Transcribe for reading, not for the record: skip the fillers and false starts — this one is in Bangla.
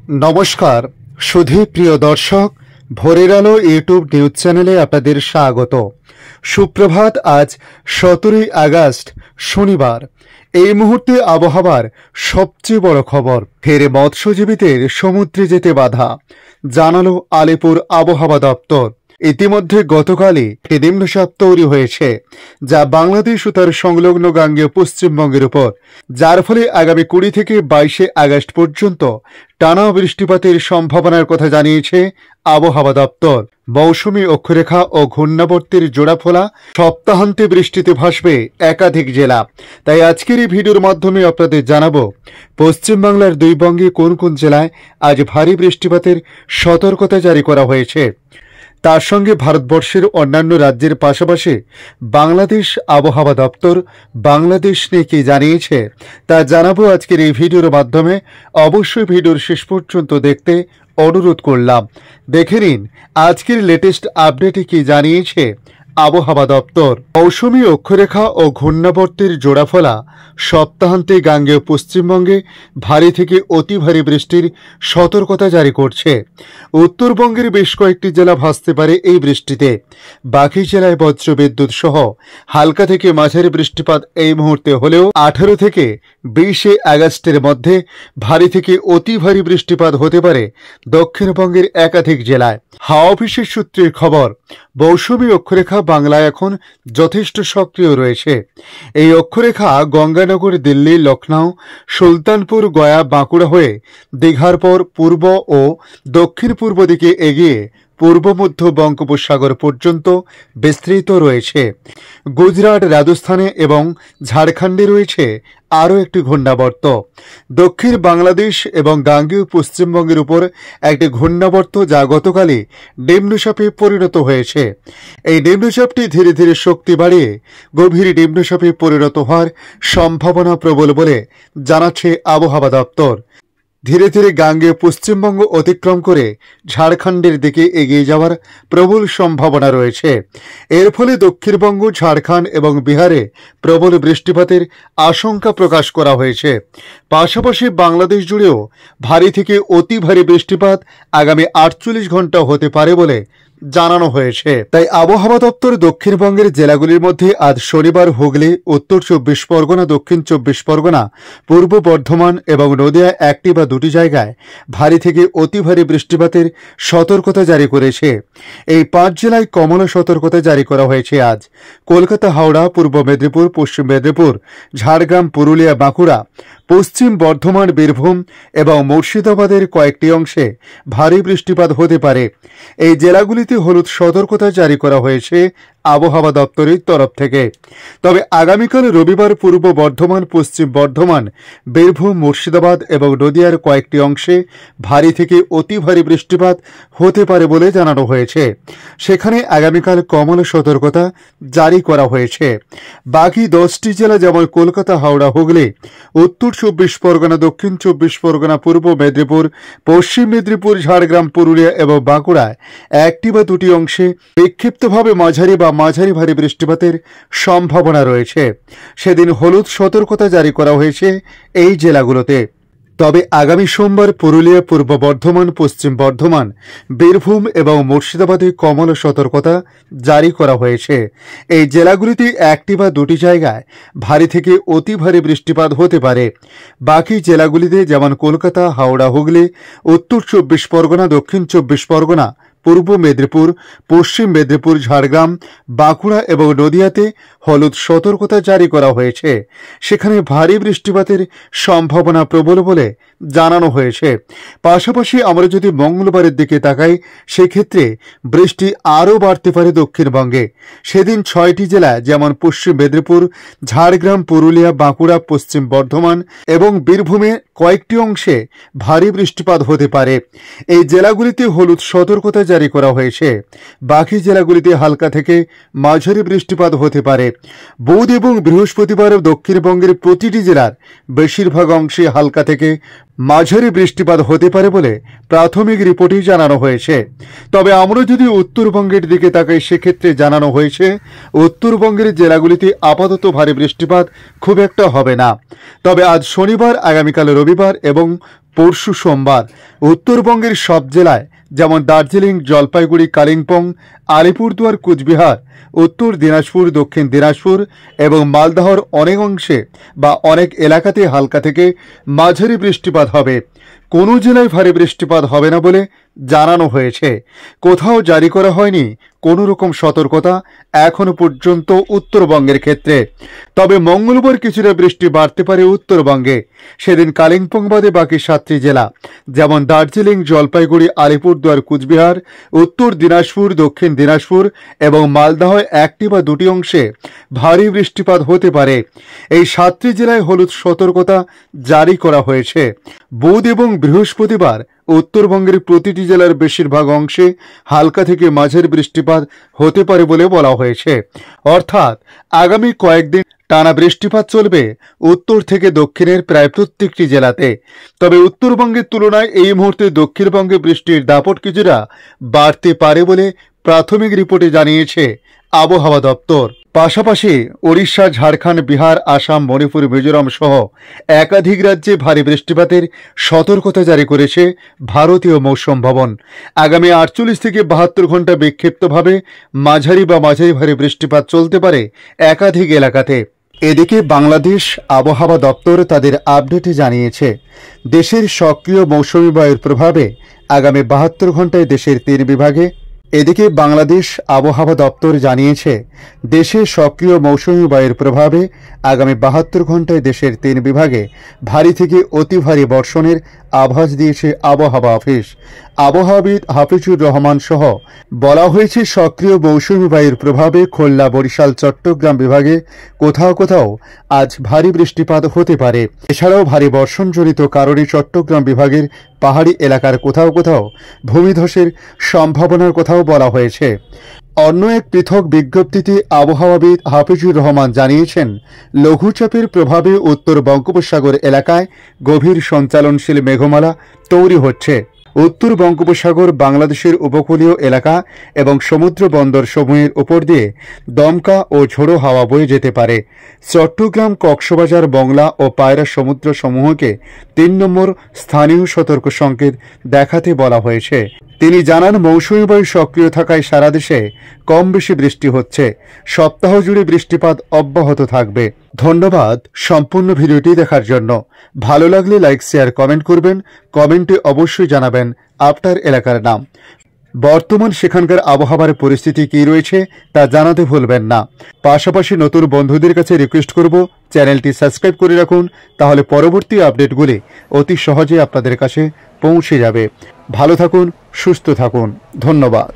নমস্কার সুধী প্রিয় দর্শক, ভোরের আলো ইউটিউব নিউজ চ্যানেলে আপনাদের স্বাগত। সুপ্রভাত। আজ 17 আগস্ট শনিবার। এই মুহূর্তে আবহাওয়ার সবচেয়ে বড় খবর, ফের মৎস্যজীবীদের সমুদ্রে যেতে বাধা, জানালো আলিপুর আবহাওয়া দপ্তর। ইতিমধ্যে গতকালই একটি নিম্নচাপ তৈরি হয়েছে, যা বাংলাদেশ ও তার সংলগ্ন গাঙ্গেয় পশ্চিমবঙ্গের উপর, যার ফলে আগামী 20 থেকে 22 আগস্ট পর্যন্ত টানা বৃষ্টিপাতের সম্ভাবনার কথা জানিয়েছে আবহাওয়া দপ্তর। মৌসুমী অক্ষরেখা ও ঘূর্ণাবর্তের জোড়াফোলা, সপ্তাহান্তে বৃষ্টিতে ভাসবে একাধিক জেলা। তাই আজকের এই ভিডিওর মাধ্যমে আপনাদের জানাবো পশ্চিমবাংলার দুই বঙ্গে কোন কোন জেলায় আজ ভারী বৃষ্টিপাতের সতর্কতা জারি করা হয়েছে। তার সঙ্গে ভারতবর্ষের অন্যান্য রাজ্যের পাশাপাশি বাংলাদেশ আবহাওয়া দপ্তর বাংলাদেশ নিয়ে কি জানিয়েছে তা জানাবো আজকের এই ভিডিওর মাধ্যমে। অবশ্যই ভিডিওর শেষ পর্যন্ত দেখতে অনুরোধ করলাম। দেখে নিন আজকের লেটেস্ট আপডেটে কি জানিয়েছে আবহাওয়া দপ্তর। মৌসুমী অক্ষরেখা ও ঘূর্ণাবর্তের জোড়াফলা সপ্তাহান্তে গাঙ্গেয় পশ্চিমবঙ্গে ভারী থেকে অতি ভারী বৃষ্টির সতর্কতা জারি করছে। উত্তরবঙ্গের বেশ কয়েকটি জেলা ভাসতে পারে এই বৃষ্টিতে। বাকি জেলায় বজ্রবিদ্যুৎ সহ হালকা থেকে মাঝারি বৃষ্টিপাত এই মুহূর্তে হলেও 18 থেকে 20 আগস্টের মধ্যে ভারী থেকে অতি ভারী বৃষ্টিপাত হতে পারে দক্ষিণবঙ্গের একাধিক জেলায়। হাওয়া অফিসের সূত্রের খবর, মৌসুমী অক্ষরেখা বাংলায় এখন যথেষ্ট সক্রিয় রয়েছে। এই অক্ষরেখা গঙ্গানগর, দিল্লি, লখনউ, সুলতানপুর, গয়া, বাঁকুড়া হয়ে দীঘার পর পূর্ব ও দক্ষিণ পূর্ব দিকে এগিয়ে পূর্ব মধ্য বঙ্গোপসাগর পর্যন্ত বিস্তৃত রয়েছে। গুজরাট, রাজস্থানে এবং ঝাড়খণ্ডে রয়েছে আরও একটি ঘূর্ণাবর্ত। দক্ষিণ বাংলাদেশ এবং গাঙ্গেয় পশ্চিমবঙ্গের উপর একটি ঘূর্ণাবর্ত, যা গতকালই নিম্নচাপে পরিণত হয়েছে। এই নিম্নচাপটি ধীরে ধীরে শক্তি বাড়িয়ে গভীর নিম্নচাপে পরিণত হওয়ার সম্ভাবনা প্রবল বলে জানাচ্ছে আবহাওয়া দপ্তর। ধীরে ধীরে গাঙ্গেয় পশ্চিমবঙ্গ অতিক্রম করে ঝাড়খণ্ডের দিকে এগিয়ে যাওয়ার প্রবল সম্ভাবনা রয়েছে। এর ফলে দক্ষিণবঙ্গ, ঝাড়খণ্ড এবং বিহারে প্রবল বৃষ্টিপাতের আশঙ্কা প্রকাশ করা হয়েছে। পাশাপাশি বাংলাদেশ জুড়েও ভারী থেকে অতি ভারী বৃষ্টিপাত আগামী 48 ঘন্টা হতে পারে বলে জানানো হয়েছে। তাই আবহাওয়া দপ্তর দক্ষিণবঙ্গের জেলাগুলির মধ্যে আজ শনিবার হুগলি, উত্তর 24 পরগনা, দক্ষিণ 24 পরগনা, পূর্ব বর্ধমান এবং নদিয়া একটি বা দুটি জায়গায় ভারী থেকে অতি ভারী বৃষ্টিপাতের সতর্কতা জারি করেছে। এই 5 জেলায় কমলা সতর্কতা জারি করা হয়েছে আজ। কলকাতা, হাওড়া, পূর্ব মেদিনীপুর, পশ্চিম মেদিনীপুর, ঝাড়গ্রাম, পুরুলিয়া, বাঁকুড়া, পশ্চিম বর্ধমান, বীরভূম এবং মুর্শিদাবাদের কয়েকটি অংশে ভারী বৃষ্টিপাত হতে পারে। এই জেলাগুলিতে হলুদ সতর্কতা জারি করা হয়েছে আবহাওয়া দপ্তরের তরফ থেকে। তবে আগামীকাল রবিবার পূর্ব বর্ধমান, পশ্চিম বর্ধমান, বীরভূম, মুর্শিদাবাদ এবং নদিয়ার কয়েকটি অংশে ভারী থেকে অতি ভারী বৃষ্টিপাত হতে পারে বলে জানানো হয়েছে। সেখানে আগামীকাল কমলা সতর্কতা জারি করা হয়েছে। বাকি 10টি জেলা যেমন কলকাতা, হাওড়া, হুগলি, উত্তর 24 পরগনা, দক্ষিণ 24 পরগনা, পূর্ব মেদিনীপুর, পশ্চিম মেদিনীপুর, ঝাড়গ্রাম, পুরুলিয়া এবং বাঁকুড়ায় একটি বা দুটি অংশে বিক্ষিপ্তভাবে মাঝারি বা মাঝারি ভারী বৃষ্টিপাতের সম্ভাবনা রয়েছে। সেদিন হলুদ সতর্কতা জারি করা হয়েছে এই জেলাগুলোতে। তবে আগামী সোমবার পুরুলিয়া, পূর্ব বর্ধমান, পশ্চিম বর্ধমান, বীরভূম এবং মুর্শিদাবাদে কমলা সতর্কতা জারি করা হয়েছে। এই জেলাগুলিতে একটি বা দুটি জায়গায় ভারী থেকে অতি ভারী বৃষ্টিপাত হতে পারে। বাকি জেলাগুলিতে যেমন কলকাতা, হাওড়া, হুগলি, উত্তর 24 পরগনা, দক্ষিণ 24 পরগনা, পূর্ব মেদিনীপুর, পশ্চিম মেদিনীপুর, ঝাড়গ্রাম, বাঁকুড়া এবং নদিয়াতে হলুদ সতর্কতা জারি করা হয়েছে। সেখানে ভারী বৃষ্টিপাতের সম্ভাবনা প্রবল বলে জানানো হয়েছে। পাশাপাশি আমরা যদি মঙ্গলবারের দিকে তাকাই, সেক্ষেত্রে বৃষ্টি আরও বাড়তে পারে দক্ষিণবঙ্গে। সেদিন 6টি জেলা যেমন পশ্চিম মেদিনীপুর, ঝাড়গ্রাম, পুরুলিয়া, বাঁকুড়া, পশ্চিম বর্ধমান এবং বীরভূমে কয়েকটি অংশে ভারী বৃষ্টিপাত হতে পারে। এই জেলাগুলিতে হলুদ সতর্কতা জারি করা হয়েছে। বাকি জেলাগুলিতে হালকা থেকে মাঝারি বৃষ্টিপাত হতে পারে। বুধ এবং বৃহস্পতিবার দক্ষিণবঙ্গের প্রতিটি জেলার বেশিরভাগ অংশে হালকা থেকে মাঝারি বৃষ্টিপাত হতে পারে বলে প্রাথমিক রিপোর্টে জানানো হয়েছে। তবে আমরা যদি উত্তরবঙ্গের দিকে তাকাই, সেক্ষেত্রে জানানো হয়েছে উত্তরবঙ্গের জেলাগুলিতে আপাতত ভারী বৃষ্টিপাত খুব একটা হবে না। তবে আজ শনিবার, আগামীকাল রবিবার এবং পরশু সোমবার উত্তরবঙ্গের সব জেলায় যেমন দার্জিলিং, জলপাইগুড়ি, কালিম্পং, আলিপুরদুয়ার, কুচবিহার, উত্তর দিনাজপুর, দক্ষিণ দিনাজপুর এবং মালদহর অনেক অংশে বা অনেক এলাকাতে হালকা থেকে মাঝারি বৃষ্টিপাত হবে। কোনো জেলায় ভারী বৃষ্টিপাত হবে না বলে জানানো হয়েছে। কোথাও জারি করা হয়নি কোনো রকম সতর্কতা এখনো পর্যন্ত উত্তরবঙ্গের ক্ষেত্রে। তবে মঙ্গলবার কিছুটা বৃষ্টি বাড়তে পারে উত্তরবঙ্গে। সেদিন কালিম্পং বাদে বাকি 7টি জেলা যেমন দার্জিলিং, জলপাইগুড়ি, আলিপুরদুয়ার, কুচবিহার, উত্তর দিনাজপুর, দক্ষিণ দিনাজপুর এবং মালদহ একটি বা দুটি অংশে ভারী বৃষ্টিপাত হতে পারে। এই 7টি জেলায় হলুদ সতর্কতা জারি করা হয়েছে। বুধ এবং বৃহস্পতিবার উত্তরবঙ্গের প্রতিটি জেলার বেশিরভাগ অংশে হালকা থেকে মাঝারি বৃষ্টিপাত হতে পারে বলে বলা হয়েছে। অর্থাৎ আগামী কয়েকদিন টানা বৃষ্টিপাত চলবে উত্তর থেকে দক্ষিণের প্রায় প্রত্যেকটি জেলাতে। তবে উত্তরবঙ্গের তুলনায় এই মুহূর্তে দক্ষিণবঙ্গে বৃষ্টির দাপট কিছুটা বাড়তে পারে বলে প্রাথমিক রিপোর্টে জানিয়েছে আবহাওয়া দপ্তর। পাশাপাশি ওড়িশা, ঝাড়খণ্ড, বিহার, আসাম, মণিপুর, মিজোরাম সহ একাধিক রাজ্যে ভারী বৃষ্টিপাতের সতর্কতা জারি করেছে ভারতীয় মৌসুম ভবন। আগামী 48 থেকে 72 ঘন্টা বিক্ষিপ্তভাবে মাঝারি বা মাঝারি ভারী বৃষ্টিপাত চলতে পারে একাধিক এলাকাতে। এদিকে বাংলাদেশ আবহাওয়া দপ্তর তাদের আপডেটে জানিয়েছে, দেশের সক্রিয় মৌসুমী বায়ুর প্রভাবে আগামী 72 ঘন্টায় দেশের 3 বিভাগে এদিকে বাংলাদেশ আবহাওয়া দপ্তর জানিয়েছে, দেশে সক্রিয় মৌসুমী বায়ুর প্রভাবে আগামী 72 ঘন্টায় দেশের 3 বিভাগে ভারী থেকে অতি ভারী বর্ষণের আভাস দিয়েছে আবহাওয়া অফিস। আবহাওয়াবিদ হাফিজুর রহমান সহ বলা হয়েছে, সক্রিয় মৌসুমী বায়ুর প্রভাবে খুলনা, বরিশাল, চট্টগ্রাম বিভাগে কোথাও কোথাও আজ ভারী বৃষ্টিপাত হতে পারে। এছাড়াও ভারী বর্ষণজনিত কারণে চট্টগ্রাম বিভাগের পাহাড়ি এলাকার কোথাও কোথাও ভূমিধসের সম্ভাবনার কথাও বলা হয়েছে। অন্য এক পৃথক বিজ্ঞপ্তিতে আবহাওয়াবিদ হাফিজুর রহমান জানিয়েছেন, লঘুচাপের প্রভাবে উত্তর বঙ্গোপসাগর এলাকায় গভীর সঞ্চালনশীল মেঘমালা তৈরি হচ্ছে। উত্তর বঙ্গোপসাগর, বাংলাদেশের উপকূলীয় এলাকা এবং সমুদ্র বন্দর সমূহের উপর দিয়ে দমকা ও ঝোড়ো হাওয়া বয়ে যেতে পারে। চট্টগ্রাম, কক্সবাজার, মংলা ও পায়রা সমুদ্র সমূহকে 3 নম্বর স্থানীয় সতর্ক সংকেত দেখাতে বলা হয়েছে। তিনি জানান, মৌসুমী বায়ু সক্রিয় থাকায় সারা দেশে কম বেশি বৃষ্টি হচ্ছে। সপ্তাহ জুড়ে বৃষ্টিপাত অব্যাহত থাকবে। ধন্যবাদ সম্পূর্ণ ভিডিওটি দেখার জন্য। ভালো লাগলে লাইক, শেয়ার, কমেন্ট করবেন। কমেন্টে অবশ্যই জানাবেন আপনার এলাকার নাম। বর্তমান সেখানকার আবহাওয়ার পরিস্থিতি কী রয়েছে তা জানাতে ভুলবেন না। পাশাপাশি নতুন বন্ধুদের কাছে রিকোয়েস্ট করব, চ্যানেলটি সাবস্ক্রাইব করে রাখুন, তাহলে পরবর্তী আপডেটগুলি অতি সহজে আপনাদের কাছে পৌঁছে যাবে। ভালো থাকুন, সুস্থ থাকুন। ধন্যবাদ।